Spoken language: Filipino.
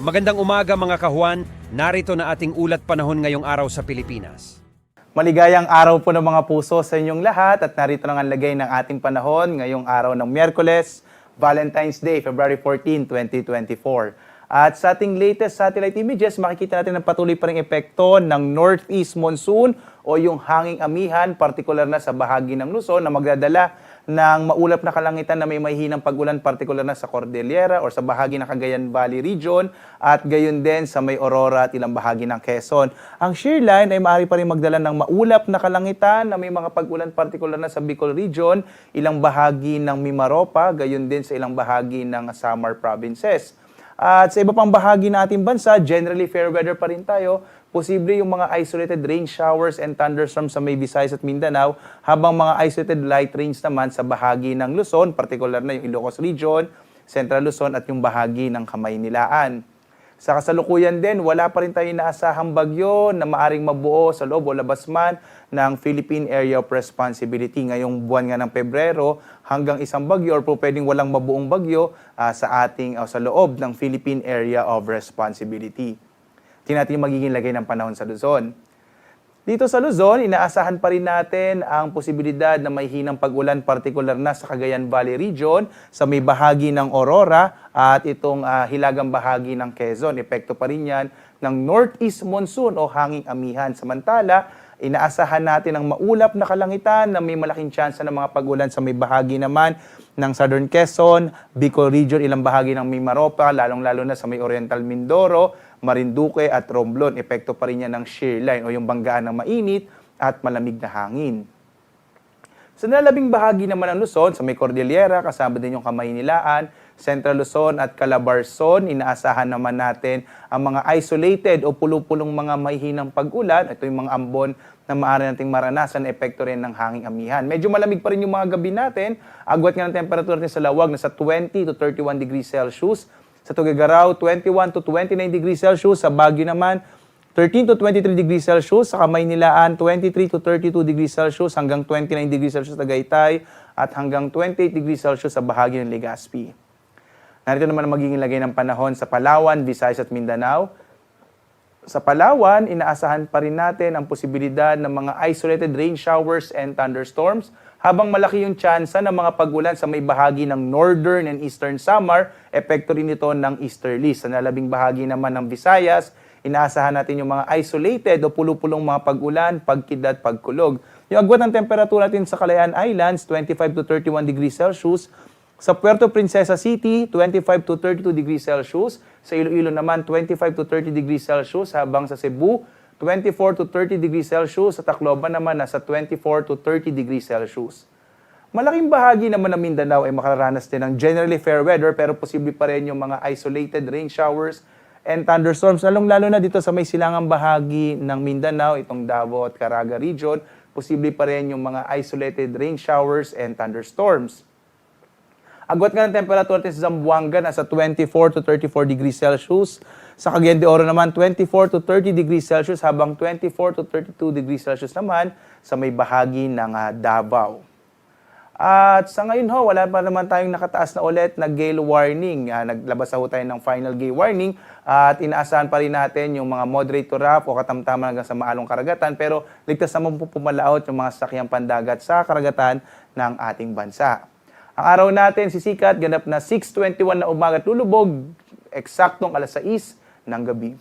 Magandang umaga mga kahuan, narito na ating ulat panahon ngayong araw sa Pilipinas. Maligayang araw po ng mga puso sa inyong lahat at narito na ang lagay ng ating panahon ngayong araw ng Miyerkules, Valentine's Day, February 14, 2024. At sa ating latest satellite images, makikita natin ang patuloy pa ring epekto ng Northeast Monsoon o yung hanging amihan, partikular na sa bahagi ng Luzon na magdadala ng maulap na kalangitan na may mahihinang pag-ulan, partikular na sa Cordillera or sa bahagi ng Cagayan Valley Region at gayon din sa may Aurora at ilang bahagi ng Quezon. Ang shear line ay maaari pa rin magdala ng maulap na kalangitan na may mga pag-ulan, partikular na sa Bicol Region, ilang bahagi ng Mimaropa, gayon din sa ilang bahagi ng Samar Provinces. At sa iba pang bahagi ng ating bansa, generally fair weather pa rin tayo. Posible yung mga isolated rain showers and thunderstorms sa may Visayas at Mindanao, habang mga isolated light rains naman sa bahagi ng Luzon, particular na yung Ilocos Region, Central Luzon at yung bahagi ng Kamaynilaan. Sa kasalukuyan din, wala pa rin tayong inaasahang bagyo na maaring mabuo sa loob o labas man ng Philippine Area of Responsibility. Ngayong buwan nga ng Pebrero, hanggang isang bagyo or po pwedeng walang mabuong bagyo sa loob ng Philippine Area of Responsibility. Tingnan natin yung magiging lagay ng panahon sa Luzon. Dito sa Luzon, inaasahan pa rin natin ang posibilidad na may hinang pag-ulan, partikular na sa Cagayan Valley Region, sa may bahagi ng Aurora at itong hilagang bahagi ng Quezon. Epekto pa rin yan ng Northeast Monsoon o hanging amihan. Samantala, inaasahan natin ang maulap na kalangitan na may malaking tsansa ng mga pag-ulan sa may bahagi naman ng Southern Quezon, Bicol Region, ilang bahagi ng Mimaropa, lalong-lalo na sa may Oriental Mindoro, Marinduque at Romblon. Epekto pa rin yan ng shear line o yung banggaan ng mainit at malamig na hangin. Sa nalabing bahagi naman ng Luzon, sa may Cordillera, kasama din yung Kamaynilaan, Central Luzon at Calabarzon, inaasahan naman natin ang mga isolated o pulupulong mga mahihinang pag-ulan. Ito yung mga ambon na maaari nating maranasan, epekto rin ng hanging amihan. Medyo malamig pa rin yung mga gabi natin. Agwat nga ng temperature natin sa Lawag na sa 20 to 31 degrees Celsius. Sa Tuguegarao, 21 to 29 degrees Celsius. Sa Baguio naman, 13 to 23 degrees Celsius. Sa Kamaynilaan, 23 to 32 degrees Celsius hanggang 29 degrees Celsius sa Tagaytay at hanggang 28 degrees Celsius sa bahagi ng Legazpi. Narito naman ang magiging lagay ng panahon sa Palawan, Visayas at Mindanao. Sa Palawan, inaasahan pa rin natin ang posibilidad ng mga isolated rain showers and thunderstorms, habang malaki yung tsansa ng mga pag-ulan sa may bahagi ng Northern and Eastern Samar, epekto rin ito ng easterlies. Sa nalabing bahagi naman ng Visayas, inaasahan natin yung mga isolated o pulupulong mga pag-ulan, pagkidlat, pagkulog. Yung agwat ng temperatura natin sa Calayan Islands, 25 to 31 degrees Celsius. Sa Puerto Princesa City, 25 to 32 degrees Celsius. Sa Iloilo naman, 25 to 30 degrees Celsius. Habang sa Cebu, 24 to 30 degrees Celsius. Sa Tacloban naman, nasa 24 to 30 degrees Celsius. Malaking bahagi naman ng Mindanao ay makararanas din ng generally fair weather, pero posible pa rin yung mga isolated rain showers and thunderstorms. Lalong-lalo na dito sa may silangang bahagi ng Mindanao, itong Davao at Caraga Region, posible pa rin yung mga isolated rain showers and thunderstorms. Agwat nga ng temperature natin sa Zamboanga, nasa 24 to 34 degrees Celsius. Sa Cagayan de Oro naman, 24 to 30 degrees Celsius, habang 24 to 32 degrees Celsius naman sa may bahagi ng Davao. At sa ngayon wala pa naman tayong nakataas na ulit na gale warning. Naglabas tayo ng final gale warning at inaasahan pa rin natin yung mga moderate to rough o katamtaman hanggang sa maalong karagatan, pero ligtas naman po pumalaot yung mga sasakyang pandagat sa karagatan ng ating bansa. Ang araw natin sisikat, ganap na 6:21 na umaga at lulubog, eksaktong alas 6 ng gabi.